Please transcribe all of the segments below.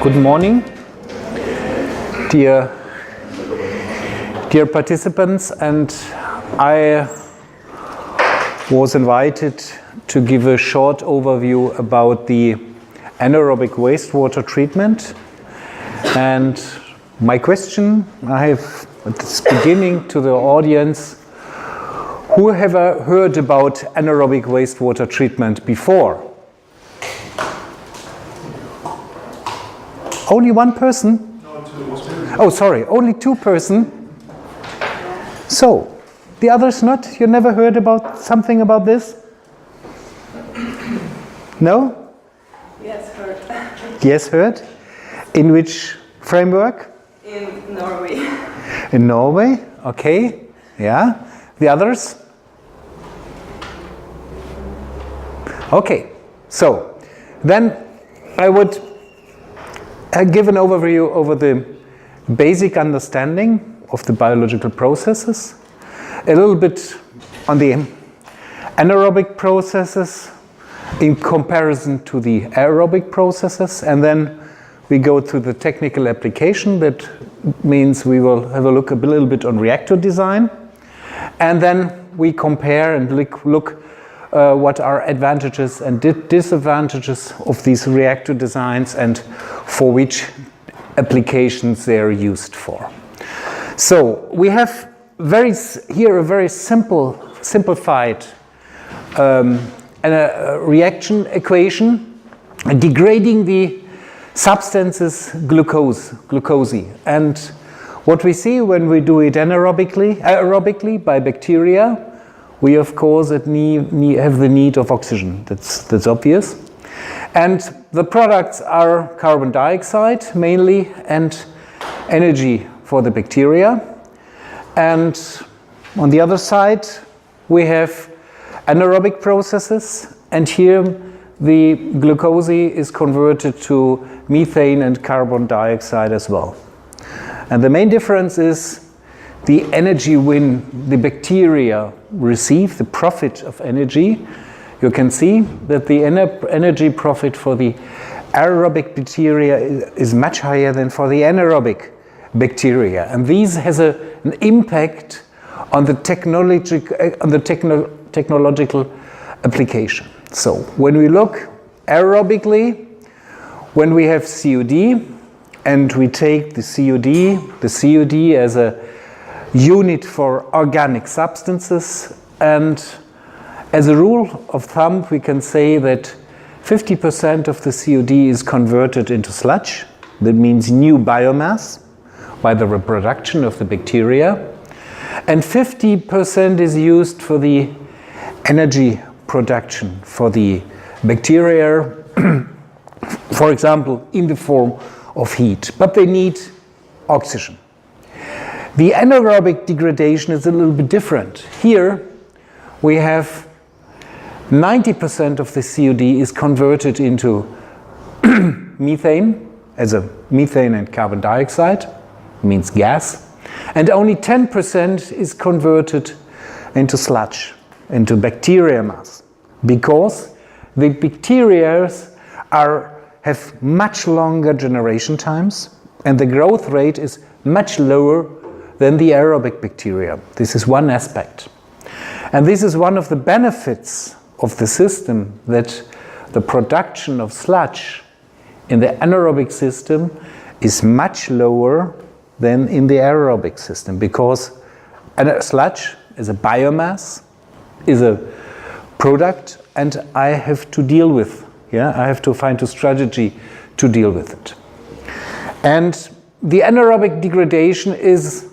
Good morning, dear participants, and I was invited to give a short overview about the anaerobic wastewater treatment. And my question I have at the beginning to the audience: who have heard about anaerobic wastewater treatment before? Only one person? No, two. Oh, sorry, only two persons. So, the others not? You never heard about something about this? No? Yes, heard. Yes, heard. In which framework? In Norway. In Norway, okay. Yeah. The others? Okay. So, then I would give an overview over the basic understanding of the biological processes, a little bit on the anaerobic processes in comparison to the aerobic processes, and then we go to the technical application. That means we will have a look a little bit on reactor design, and then we compare and look what are advantages and disadvantages of these reactor designs and for which applications they are used for. So we have here a very simplified reaction equation degrading the substances glucose. And what we see when we do it aerobically by bacteria, we of course have the need of oxygen. That's obvious. And the products are carbon dioxide mainly and energy for the bacteria. And on the other side we have anaerobic processes, and here the glucose is converted to methane and carbon dioxide as well. And the main difference is the energy when the bacteria receive the profit of energy. You can see that the energy profit for the aerobic bacteria is much higher than for the anaerobic bacteria, and this has an impact on the technological application. So when we look aerobically, when we have COD and we take the COD as a unit for organic substances, and as a rule of thumb we can say that 50% of the COD is converted into sludge. That means new biomass by the reproduction of the bacteria, and 50% is used for the energy production for the bacteria, for example in the form of heat, but they need oxygen. The anaerobic degradation is a little bit different. Here we have 90% of the COD is converted into methane, as a methane and carbon dioxide, means gas, and only 10% is converted into sludge, into bacteria mass, because the bacteria have much longer generation times and the growth rate is much lower than the aerobic bacteria. This is one aspect. And this is one of the benefits of the system, that the production of sludge in the anaerobic system is much lower than in the aerobic system, because sludge is a biomass, is a product, and I have to deal with. I have to find a strategy to deal with it. And the anaerobic degradation is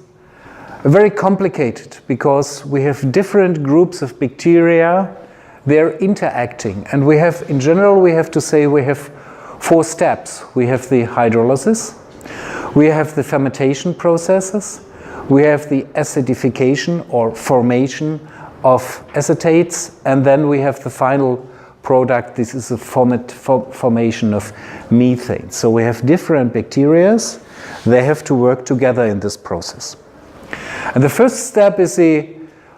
very complicated because we have different groups of bacteria. They're interacting, and we have, in general, we have to say we have 4 steps. We have the hydrolysis, we have the fermentation processes, we have the acidification or formation of acetates, and then we have the final product. This is the formation of methane. So we have different bacteria. They have to work together in this process. And the first step is the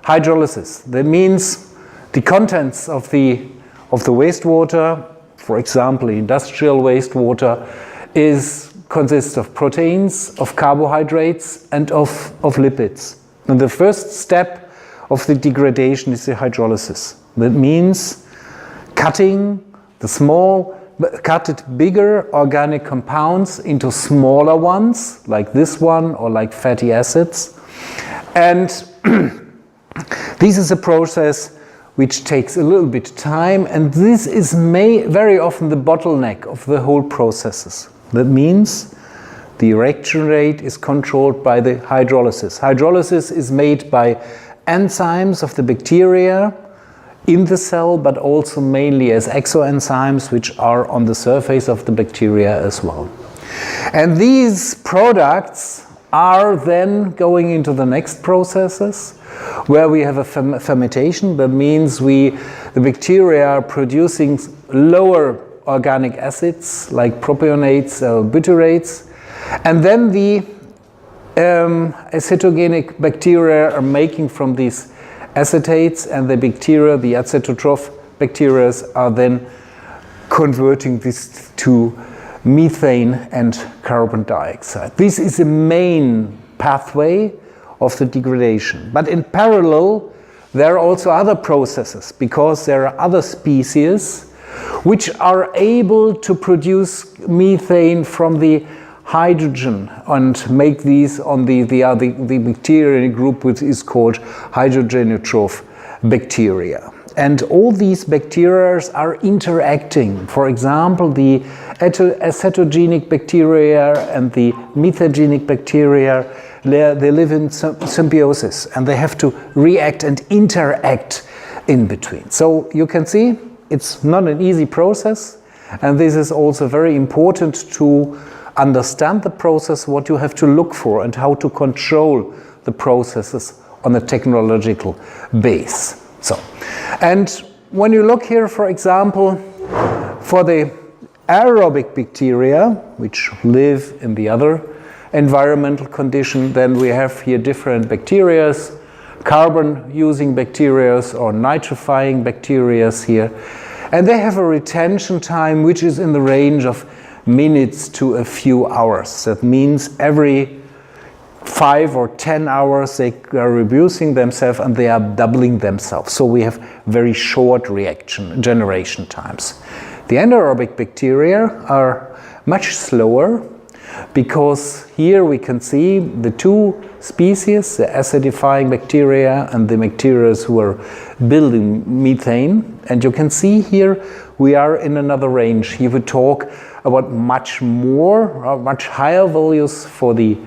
hydrolysis. That means the contents of the wastewater, for example industrial wastewater, consists of proteins, of carbohydrates, and of lipids. And the first step of the degradation is the hydrolysis. That means cutting bigger organic compounds into smaller ones, like this one, or like fatty acids. And this is a process which takes a little bit of time, and this is very often the bottleneck of the whole processes. That means the reaction rate is controlled by the hydrolysis. Hydrolysis is made by enzymes of the bacteria in the cell, but also mainly as exoenzymes, which are on the surface of the bacteria as well. And these products are then going into the next processes, where we have a fermentation. That means the bacteria are producing lower organic acids like propionates or butyrates, and then the acetogenic bacteria are making from these acetates, and the bacteria, the acetotroph bacteria, are then converting this to methane and carbon dioxide. This is the main pathway of the degradation. But in parallel, there are also other processes, because there are other species which are able to produce methane from the hydrogen and make these on the bacteria group, which is called hydrogenotroph bacteria. And all these bacteria are interacting. For example, the acetogenic bacteria and the methagenic bacteria, they live in symbiosis, and they have to react and interact in between. So you can see it's not an easy process, and this is also very important to understand the process, what you have to look for, and how to control the processes on a technological base. So, and when you look here, for example, for the aerobic bacteria, which live in the other environmental condition, then we have here different bacteria, carbon-using bacteria or nitrifying bacteria here, and they have a retention time which is in the range of minutes to a few hours. That means every 5 or 10 hours they are reducing themselves and they are doubling themselves. So we have very short generation times. The anaerobic bacteria are much slower, because here we can see the two species, the acidifying bacteria and the bacteria who are building methane. And you can see here we are in another range. Here we talk about much higher values for the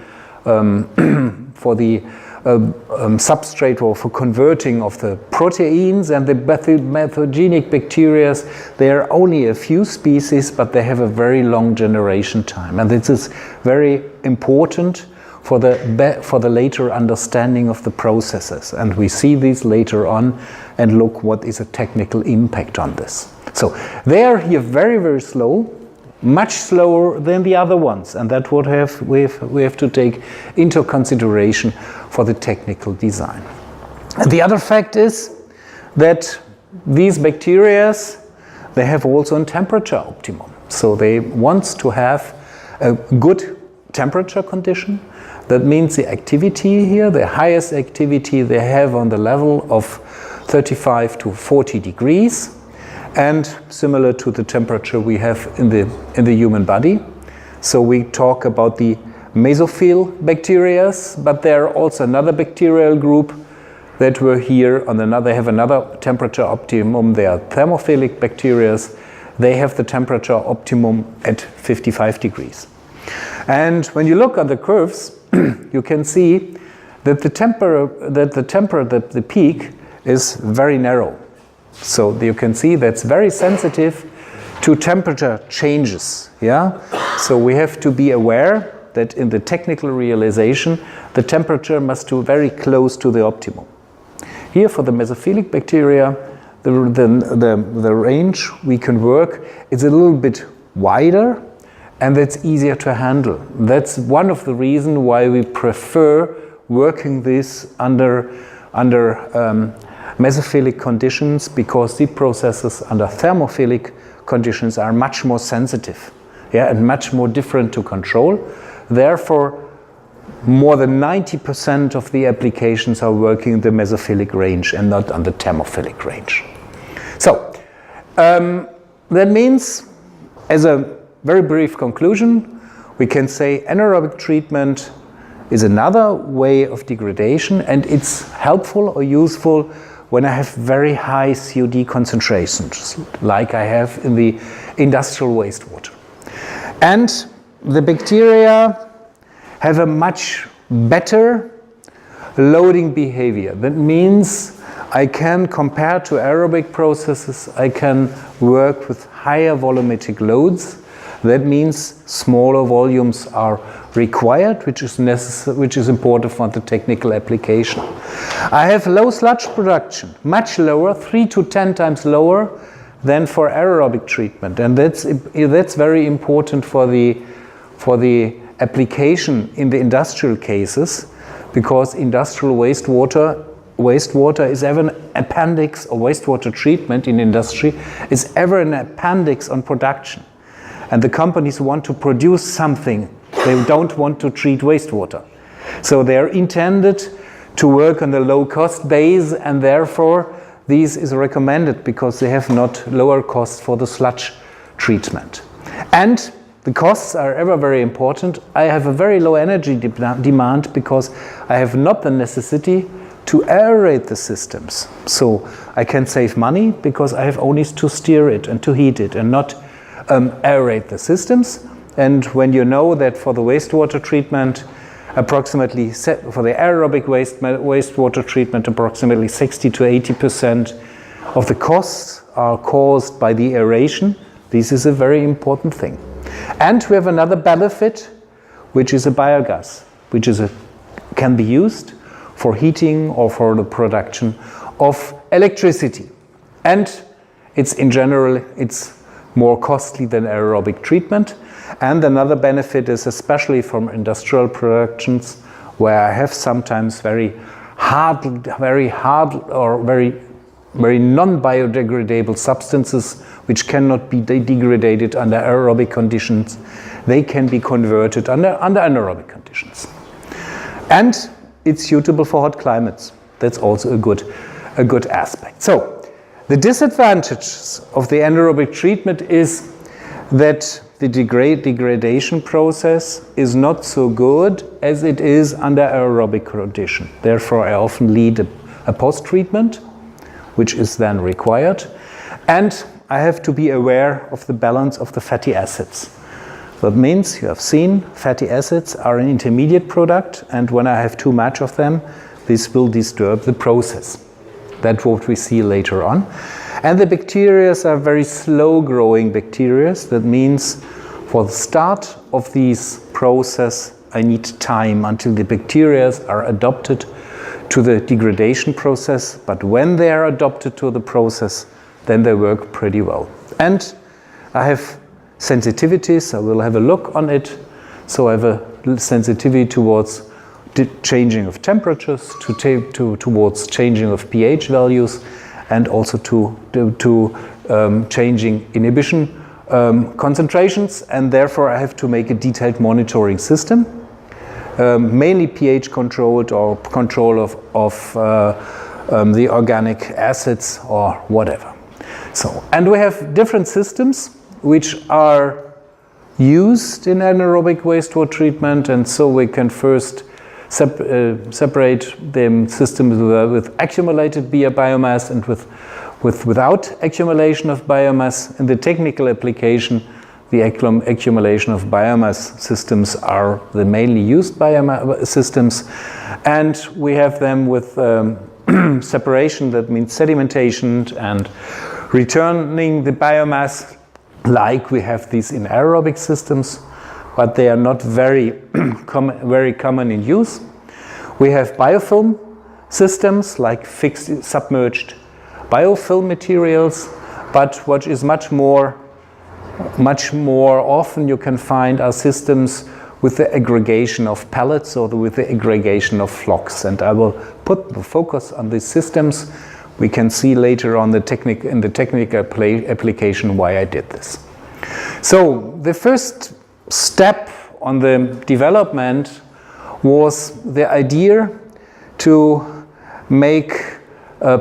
substrate or for converting of the proteins, and the methagenic bacteria, they are only a few species, but they have a very long generation time, and this is very important for the later understanding of the processes, and we see these later on and look what is a technical impact on this. So they are here very, very slow, much slower than the other ones, and that's what we have to take into consideration for the technical design. And the other fact is that these bacteria, they have also a temperature optimum. So they want to have a good temperature condition. That means the activity here, the highest activity they have on the level of 35 to 40 degrees. And similar to the temperature we have in the human body. So we talk about the mesophil bacteria, but there are also another bacterial group that were here on another, they have another temperature optimum. They are thermophilic bacteria. They have the temperature optimum at 55 degrees. And when you look at the curves, you can see that the peak is very narrow. So you can see that's very sensitive to temperature changes. Yeah. So we have to be aware that in the technical realization, the temperature must be very close to the optimum. Here for the mesophilic bacteria, the range we can work is a little bit wider, and that's easier to handle. That's one of the reasons why we prefer working this under mesophilic conditions, because the processes under thermophilic conditions are much more sensitive. yeah, and much more different to control. Therefore, more than 90% of the applications are working in the mesophilic range and not on the thermophilic range. So, that means, as a very brief conclusion, we can say anaerobic treatment is another way of degradation, and it's helpful or useful when I have very high COD concentrations, like I have in the industrial wastewater. And the bacteria have a much better loading behavior. That means I can, compared to aerobic processes, I can work with higher volumetric loads. That means smaller volumes are required, which is necessary, which is important for the technical application. I have low sludge production, much lower, 3 to 10 times lower than for aerobic treatment, and that's very important for the application in the industrial cases, because industrial wastewater is ever an appendix, or wastewater treatment in industry is ever an appendix on production. And the companies want to produce something, they don't want to treat wastewater. So they're intended to work on a low cost base, and therefore this is recommended because they have not lower costs for the sludge treatment. And the costs are ever very important. I have a very low energy demand because I have not the necessity to aerate the systems. So I can save money because I have only to steer it and to heat it and not aerate the systems. And when you know that for the wastewater treatment, approximately, for the aerobic wastewater treatment, approximately 60 to 80% of the costs are caused by the aeration, this is a very important thing. And we have another benefit, which is a biogas, which can be used for heating or for the production of electricity. And in general, it's more costly than aerobic treatment. And another benefit is, especially from industrial productions, where I have sometimes very hard or very non-biodegradable substances which cannot be degraded under aerobic conditions. They can be converted under anaerobic conditions. And it's suitable for hot climates. That's also a good aspect. So the disadvantages of the anaerobic treatment is that the degradation process is not so good as it is under aerobic condition. Therefore, I often lead a post-treatment, which is then required. And I have to be aware of the balance of the fatty acids. That means, you have seen, fatty acids are an intermediate product, and when I have too much of them, this will disturb the process. That's what we see later on. And the bacteria are very slow-growing bacteria. That means for the start of this process, I need time until the bacteria are adopted to the degradation process. But when they are adopted to the process, then they work pretty well. And I have sensitivities. I will have a look on it. So I have a sensitivity towards the changing of temperatures, towards changing of pH values, and also to changing inhibition concentrations, and therefore I have to make a detailed monitoring system, mainly pH controlled or control of the organic acids or whatever. So, and we have different systems which are used in anaerobic wastewater treatment, and so we can first separate the systems with accumulated biomass and without accumulation of biomass. In the technical application, the accumulation of biomass systems are the mainly used biomass systems, and we have them with separation, that means sedimentation and returning the biomass, like we have these in aerobic systems, but they are not very common in use. We have biofilm systems, like fixed submerged biofilm materials, but what is much more often you can find are systems with the aggregation of pellets or with the aggregation of flocks. And I will put the focus on these systems. We can see later on in the technical application why I did this. So the first step on the development was the idea to make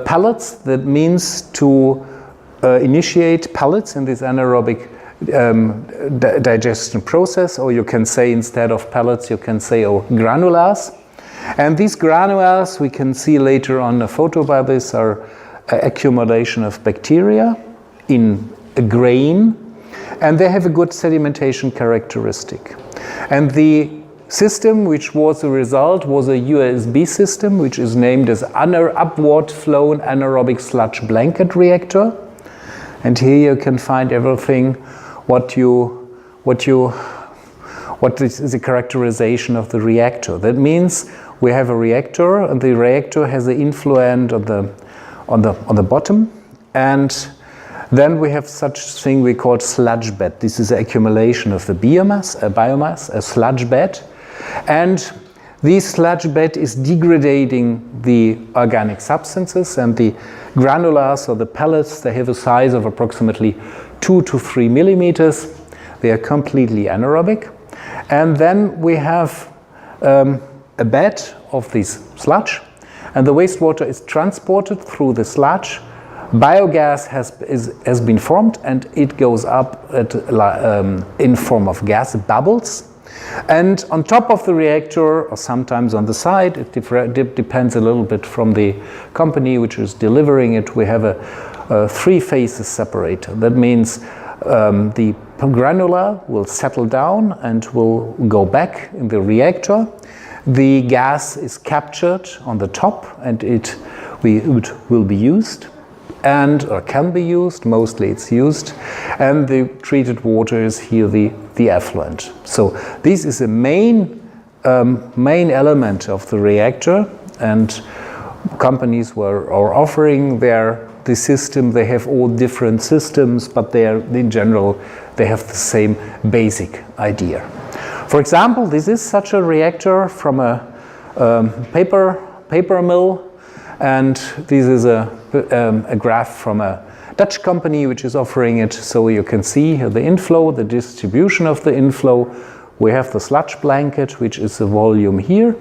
pellets. That means to initiate pellets in this anaerobic digestion process, or you can say instead of pellets, you can say granulars. And these granulars, we can see later on a photo by this, are accumulation of bacteria in a grain, and they have a good sedimentation characteristic. And the system which was the result was a USB system, which is named as upward flown anaerobic sludge blanket reactor. And here you can find everything what is the characterization of the reactor. That means we have a reactor, and the reactor has an influent on the bottom, and then we have such thing we call sludge bed. This is the accumulation of the biomass, a sludge bed, and this sludge bed is degrading the organic substances, and the granulars or the pellets, they have a size of approximately 2 to 3 millimeters. They are completely anaerobic. And then we have a bed of this sludge, and the wastewater is transported through the sludge. Biogas has been formed, and it goes up in form of gas bubbles. And on top of the reactor, or sometimes on the side, it depends a little bit from the company which is delivering it, we have a three-phases separator. That means the granular will settle down and will go back in the reactor. The gas is captured on the top, and it will be used, or can be used, mostly it's used, and the treated water is here the effluent. So this is a main element of the reactor, and companies are offering the system. They have all different systems, but in general they have the same basic idea. For example, this is such a reactor from a paper mill, and this is a graph from a Dutch company which is offering it. So you can see the inflow, the distribution of the inflow. We have the sludge blanket, which is the volume here,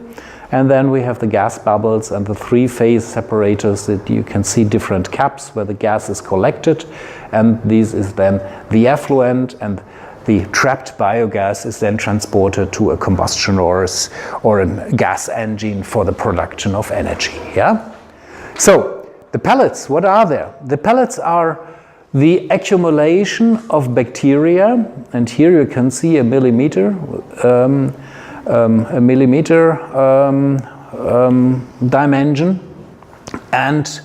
and then we have the gas bubbles and the three-phase separators that you can see different caps where the gas is collected, and this is then the effluent, and the trapped biogas is then transported to a combustion or a gas engine for the production of energy. Yeah. So the pellets, what are there? The pellets are the accumulation of bacteria, and here you can see a millimeter dimension, and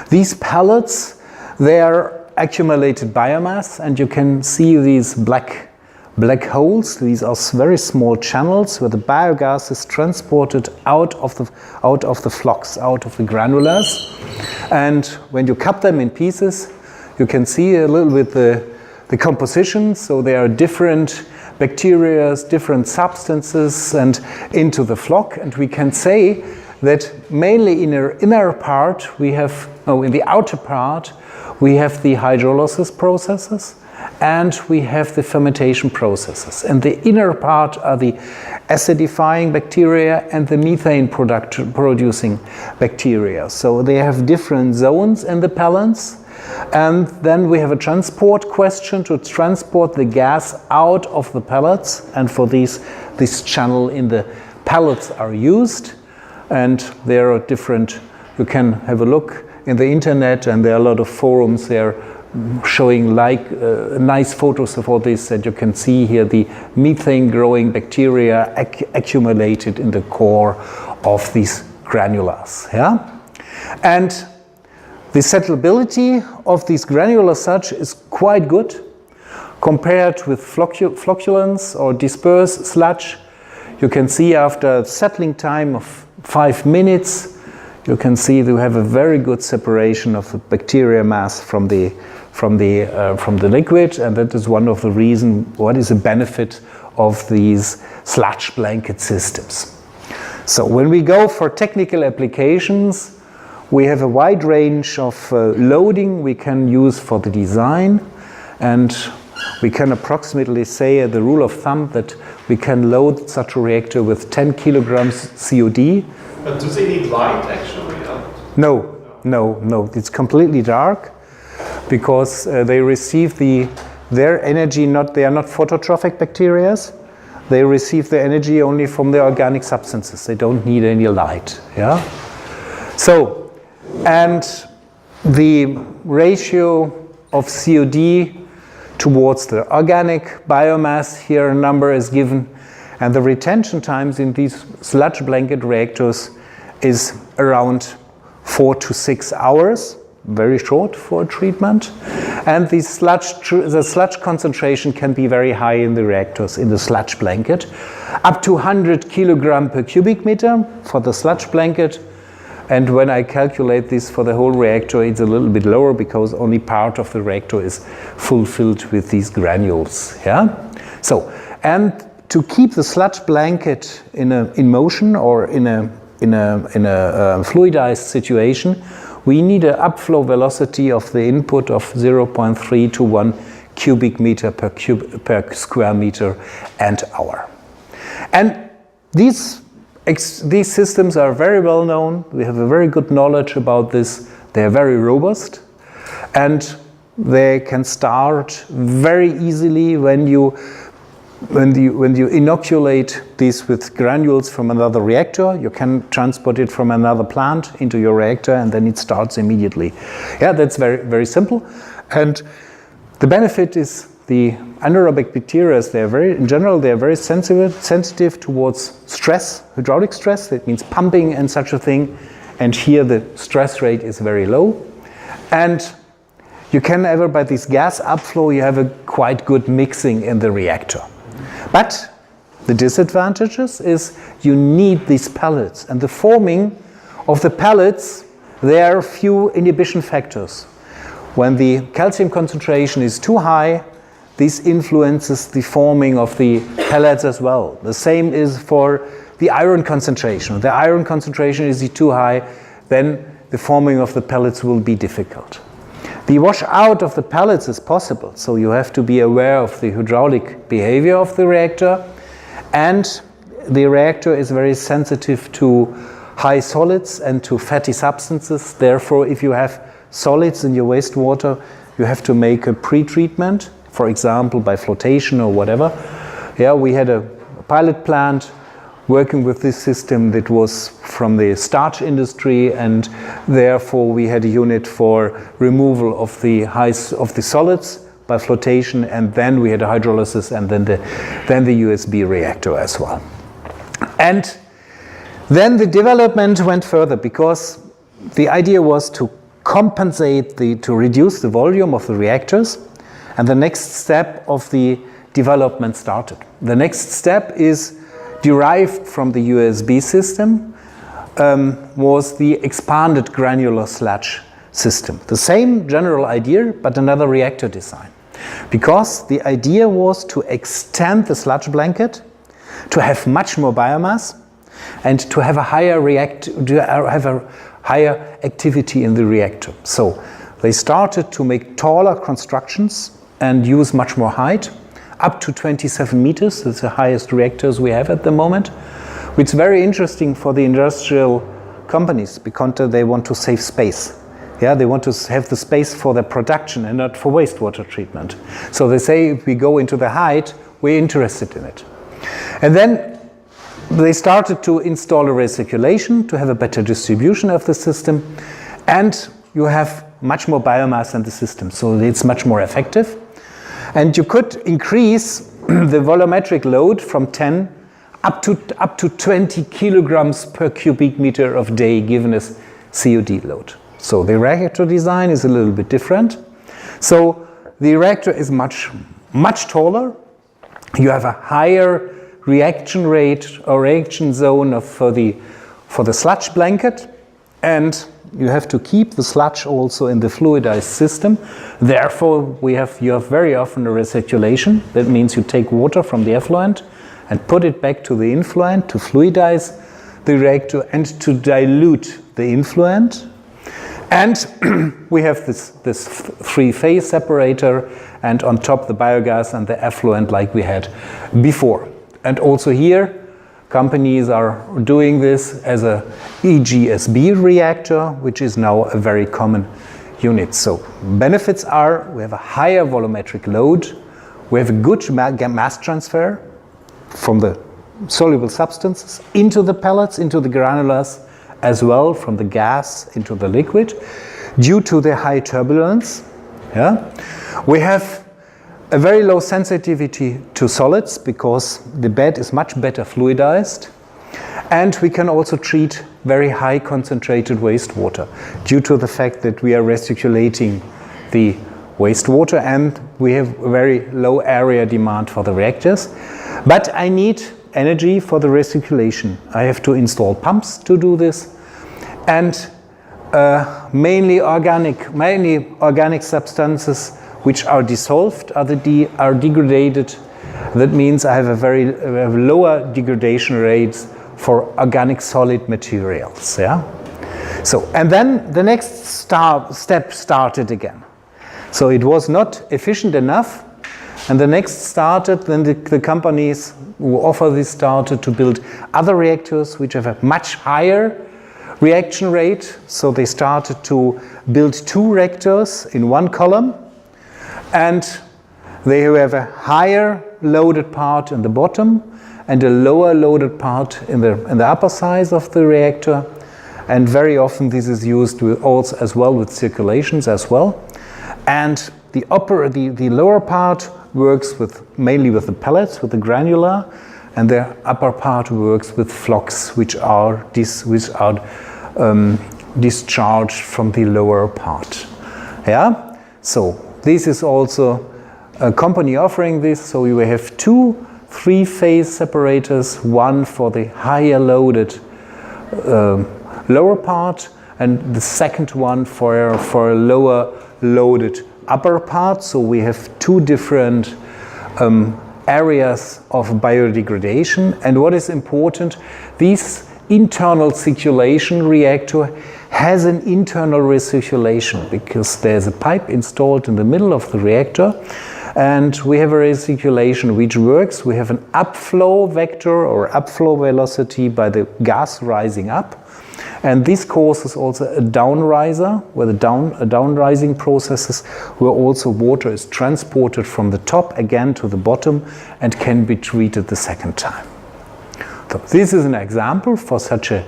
these pellets, they are accumulated biomass, and you can see these black holes. These are very small channels where the biogas is transported out of the flocks, out of the granulars. And when you cut them in pieces, you can see a little bit the composition. So there are different bacteria, different substances, and into the flock. And we can say that mainly in the inner part in the outer part we have the hydrolysis processes, and we have the fermentation processes. And the inner part are the acidifying bacteria and the methane producing bacteria. So they have different zones in the pellets. And then we have a transport question to transport the gas out of the pellets. And for this channel in the pellets are used. And there are different, you can have a look in the internet, and there are a lot of forums there showing nice photos of all this, that you can see here the methane growing bacteria accumulated in the core of these granulars. Yeah? And the settleability of these granular sludge is quite good compared with flocculants or dispersed sludge. You can see after a settling time of 5 minutes, you can see that we have a very good separation of the bacteria mass from the liquid, and that is one of the reasons what is the benefit of these sludge blanket systems. So when we go for technical applications, we have a wide range of loading we can use for the design, and we can approximately say the rule of thumb that we can load such a reactor with 10 kilograms COD. But do they need light actually? No, it's completely dark because they receive their energy, they are not phototrophic bacteria. They receive their energy only from the organic substances. They don't need any light. Yeah. So, and the ratio of COD towards the organic biomass, here a number is given, and the retention times in these sludge blanket reactors is around 4 to 6 hours, very short for a treatment. And the sludge concentration can be very high in the reactors, in the sludge blanket, up to 100 kilogram per cubic meter for the sludge blanket. And when I calculate this for the whole reactor, it's a little bit lower because only part of the reactor is fulfilled with these granules. Yeah. So, and to keep the sludge blanket in motion or in a fluidized situation, we need an upflow velocity of the input of 0.3 to 1 cubic meter per square meter and hour. And these systems are very well known. We have a very good knowledge about this. They are very robust, and they can start very easily when you inoculate these with granules from another reactor. You can transport it from another plant into your reactor, and then it starts immediately. Yeah, that's very, very simple. And the benefit is the anaerobic bacteria, in general, they are very sensitive towards stress, hydraulic stress. That means pumping and such a thing. And here the stress rate is very low. And you can by this gas upflow, you have a quite good mixing in the reactor. But the disadvantages is you need these pellets. And the forming of the pellets, there are few inhibition factors. When the calcium concentration is too high, this influences the forming of the pellets as well. The same is for the iron concentration. If the iron concentration is too high, then the forming of the pellets will be difficult. The wash out of the pellets is possible, so you have to be aware of the hydraulic behavior of the reactor, and the reactor is very sensitive to high solids and to fatty substances. Therefore, if you have solids in your wastewater, you have to make a pre-treatment, for example, by flotation or whatever. Yeah, we had a pilot plant working with this system that was from the starch industry, and therefore we had a unit for removal of the solids by flotation, and then we had a hydrolysis, and then the USB reactor as well. And then the development went further because the idea was to compensate to reduce the volume of the reactors, and the next step of the development started. The next step is derived from the USB system, was the expanded granular sludge system. The same general idea, but another reactor design. Because the idea was to extend the sludge blanket, to have much more biomass, and to have a higher activity in the reactor. So they started to make taller constructions and use much more height, up to 27 meters. That's the highest reactors we have at the moment. It's very interesting for the industrial companies because they want to save space. Yeah, they want to have the space for their production and not for wastewater treatment. So they say if we go into the height, we're interested in it. And then they started to install a recirculation to have a better distribution of the system, and you have much more biomass in the system, so it's much more effective. And you could increase the volumetric load from 10 up to 20 kilograms per cubic meter of day given as COD load. So the reactor design is a little bit different. So the reactor is much taller. You have a higher reaction rate or reaction zone for the sludge blanket, and you have to keep the sludge also in the fluidized system. Therefore, you have very often a recirculation. That means you take water from the effluent and put it back to the influent to fluidize the reactor and to dilute the influent. And we have this three-phase separator, and on top the biogas and the effluent like we had before. And also here, companies are doing this as a EGSB reactor, which is now a very common unit. So benefits are we have a higher volumetric load, we have a good mass transfer from the soluble substances into the pellets, into the granulars, as well from the gas into the liquid due to the high turbulence. Yeah? We have a very low sensitivity to solids because the bed is much better fluidized, and we can also treat very high concentrated wastewater due to the fact that we are recirculating the wastewater and we have a very low area demand for the reactors. But I need energy for the recirculation. I have to install pumps to do this, and mainly organic substances which are dissolved are degraded. That means I have lower degradation rates for organic solid materials. Yeah. So, and then the next step started again. So it was not efficient enough, and the next started. Then the companies who offer this started to build other reactors which have a much higher reaction rate. So they started to build 2 reactors in one column, and they have a higher loaded part in the bottom and a lower loaded part in the upper size of the reactor. And very often this is used also as well with circulations as well. And the lower part works mainly with the pellets, with the granular, and the upper part works with flocks, which are discharged from the lower part. Yeah. So this is also a company offering this. So we will have 2 3-phase separators, one for the higher loaded lower part, and the second one for a lower loaded upper part. So we have 2 different areas of biodegradation. And what is important, this internal circulation reactor has an internal recirculation because there's a pipe installed in the middle of the reactor, and we have a recirculation which works. We have an upflow vector or upflow velocity by the gas rising up, and this causes also a downriser, where the downrising processes, where also water is transported from the top again to the bottom and can be treated the second time. So this is an example for such a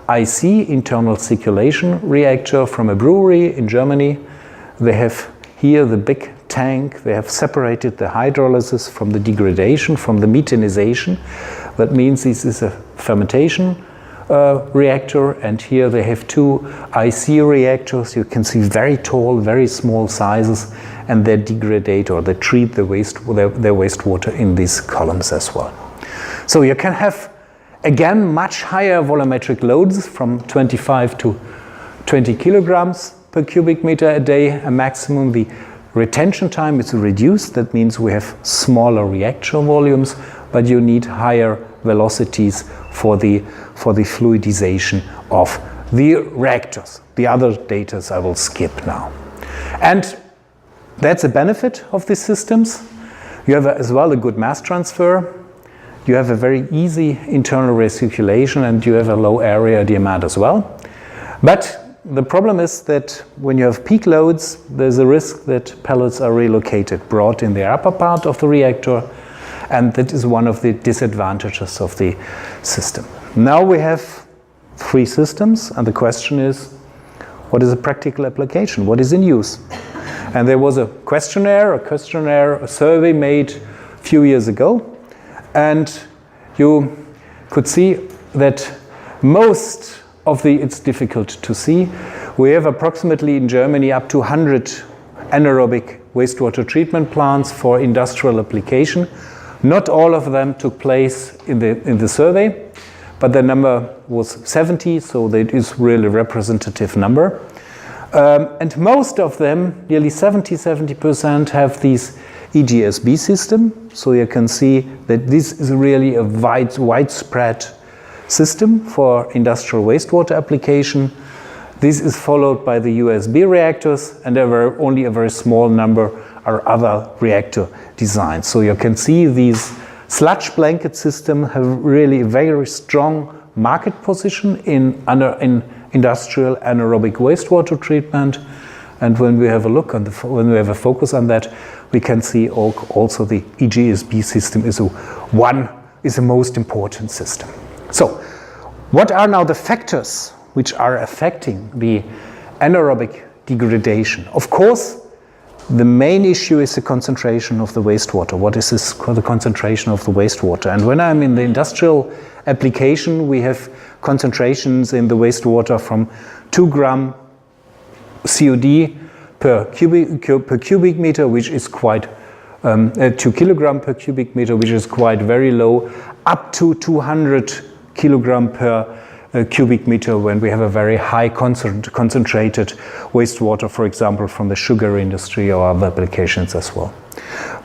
IC, internal circulation reactor, from a brewery in Germany. They have here the big tank. They have separated the hydrolysis from the degradation, from the methanization. That means this is a fermentation reactor, and here they have 2 IC reactors. You can see very tall, very small sizes, and they degrade or they treat their wastewater in these columns as well. So you can have again much higher volumetric loads from 25 to 20 kilograms per cubic meter a day, a maximum. The retention time is reduced. That means we have smaller reactor volumes, but you need higher velocities for the fluidization of the reactors. The other data I will skip now. And that's a benefit of these systems. You have as well a good mass transfer. You have a very easy internal recirculation, and you have a low area demand as well. But the problem is that when you have peak loads, there's a risk that pellets are relocated, brought in the upper part of the reactor, and that is one of the disadvantages of the system. Now we have 3 systems, and the question is, what is a practical application? What is in use? And there was a survey made a few years ago, and you could see that most of it's difficult to see. We have approximately in Germany up to 100 anaerobic wastewater treatment plants for industrial application. Not all of them took place in the survey, but the number was 70, so that is really a representative number. And most of them, nearly 70% have these EGSB system. So you can see that this is really a widespread system for industrial wastewater application. This is followed by the USB reactors, and there were only a very small number are other reactor designs. So you can see these sludge blanket systems have really a very strong market position in industrial anaerobic wastewater treatment. And when we have a look on when we have a focus on that, we can see also the EGSB system is the most important system. So, what are now the factors which are affecting the anaerobic degradation? Of course, the main issue is the concentration of the wastewater. What is the concentration of the wastewater? And when I'm in the industrial application, we have concentrations in the wastewater from 2 gram COD per cubic meter, which is quite 2 kilogram per cubic meter, which is quite very low, up to 200 kilogram per cubic meter when we have a very high concentrated wastewater, for example, from the sugar industry or other applications as well.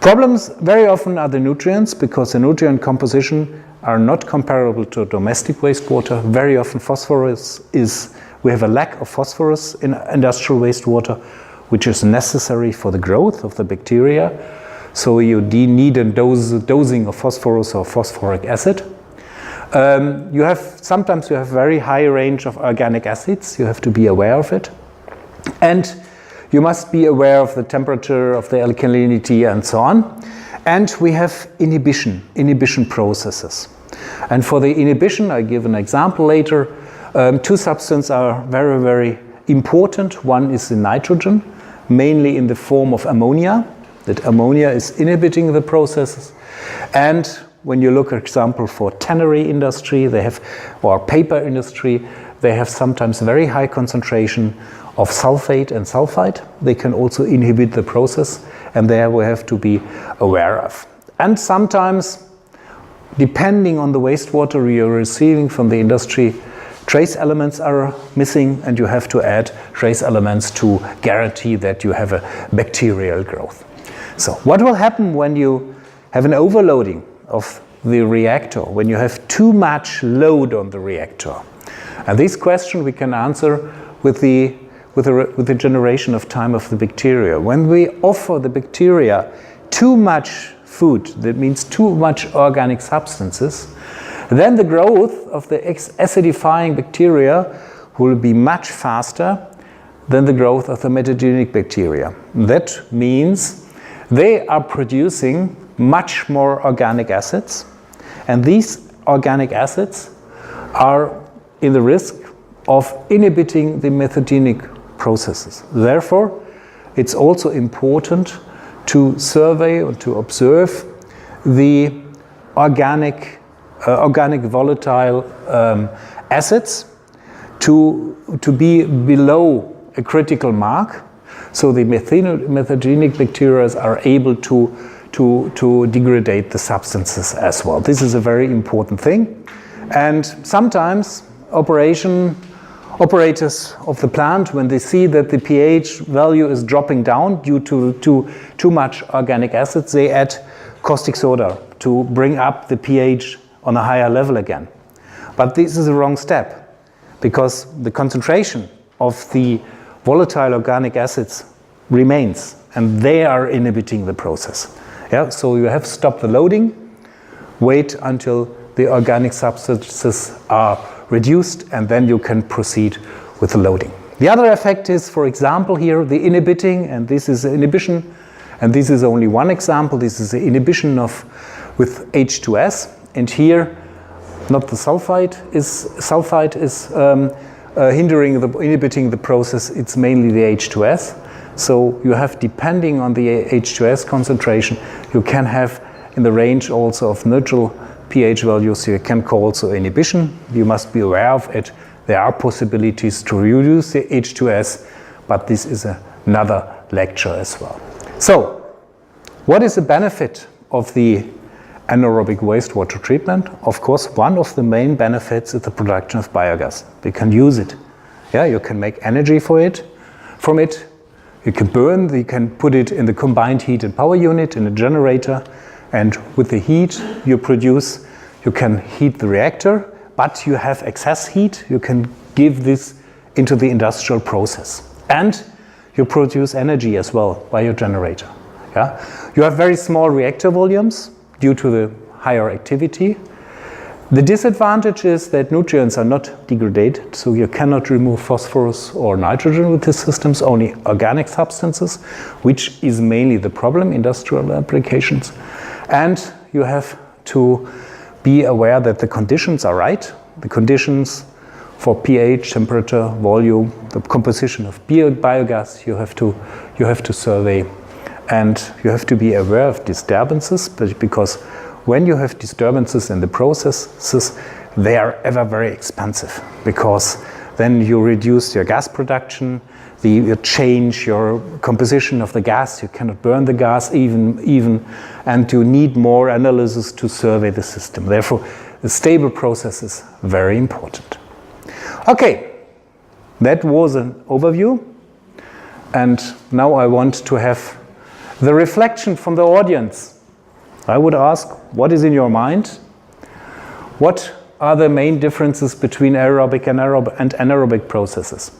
Problems very often are the nutrients, because the nutrient composition are not comparable to domestic wastewater. Very often we have a lack of phosphorus in industrial wastewater, which is necessary for the growth of the bacteria. So you need a dosing of phosphorus or phosphoric acid. Sometimes you have very high range of organic acids. You have to be aware of it. And you must be aware of the temperature, of the alkalinity, and so on. And we have inhibition processes. And for the inhibition, I give an example later. 2 substances are very, very important. One is the nitrogen, mainly in the form of ammonia. That ammonia is inhibiting the processes. And when you look, for example, for tannery industry, or paper industry, they have sometimes very high concentration of sulfate and sulfide. They can also inhibit the process, and there we have to be aware of. And sometimes, depending on the wastewater you're receiving from the industry, trace elements are missing, and you have to add trace elements to guarantee that you have a bacterial growth. So what will happen when you have an overloading of the reactor, when you have too much load on the reactor? And this question we can answer with the generation of time of the bacteria. When we offer the bacteria too much food, that means too much organic substances, then the growth of the acidifying bacteria will be much faster than the growth of the metagenic bacteria. That means they are producing much more organic acids, and these organic acids are in the risk of inhibiting the metagenic processes. Therefore, it's also important to survey or to observe the organic volatile acids to be below a critical mark, so the metagenic bacteria are able to degrade the substances as well. This is a very important thing. And sometimes operators of the plant, when they see that the pH value is dropping down due to too much organic acids, they add caustic soda to bring up the pH on a higher level again. But this is the wrong step, because the concentration of the volatile organic acids remains, and they are inhibiting the process. Yeah, so you have to stop the loading, wait until the organic substances are reduced, and then you can proceed with the loading. The other effect is, for example, here the inhibiting, and this is the inhibition, and this is only one example. This is the inhibition with H2S, and here not the sulfide is inhibiting the process. It's mainly the H2S. So you have, depending on the H2S concentration, you can have in the range also of neutral pH values. You can call also inhibition. You must be aware of it. There are possibilities to reduce the H2S, but this is another lecture as well. So, what is the benefit of the anaerobic wastewater treatment? Of course, one of the main benefits is the production of biogas. We can use it. Yeah, you can make energy from it. You can burn, you can put it in the combined heat and power unit in a generator, and with the heat you produce, you can heat the reactor, but you have excess heat. You can give this into the industrial process. And you produce energy as well by your generator. Yeah? You have very small reactor volumes due to the higher activity. The disadvantage is that nutrients are not degraded, so you cannot remove phosphorus or nitrogen with these systems, only organic substances, which is mainly the problem in industrial applications. And you have to be aware that the conditions are right. The conditions for pH, temperature, volume, the composition of biogas you have to survey. And you have to be aware of disturbances, because when you have disturbances in the processes, they are ever very expensive, because then you reduce your gas production, you change your composition of the gas, you cannot burn the gas even, and you need more analysis to survey the system. Therefore, a stable process is very important. Okay, that was an overview, and now I want to have the reflection from the audience. I would ask, what is in your mind? What are the main differences between aerobic and anaerobic processes?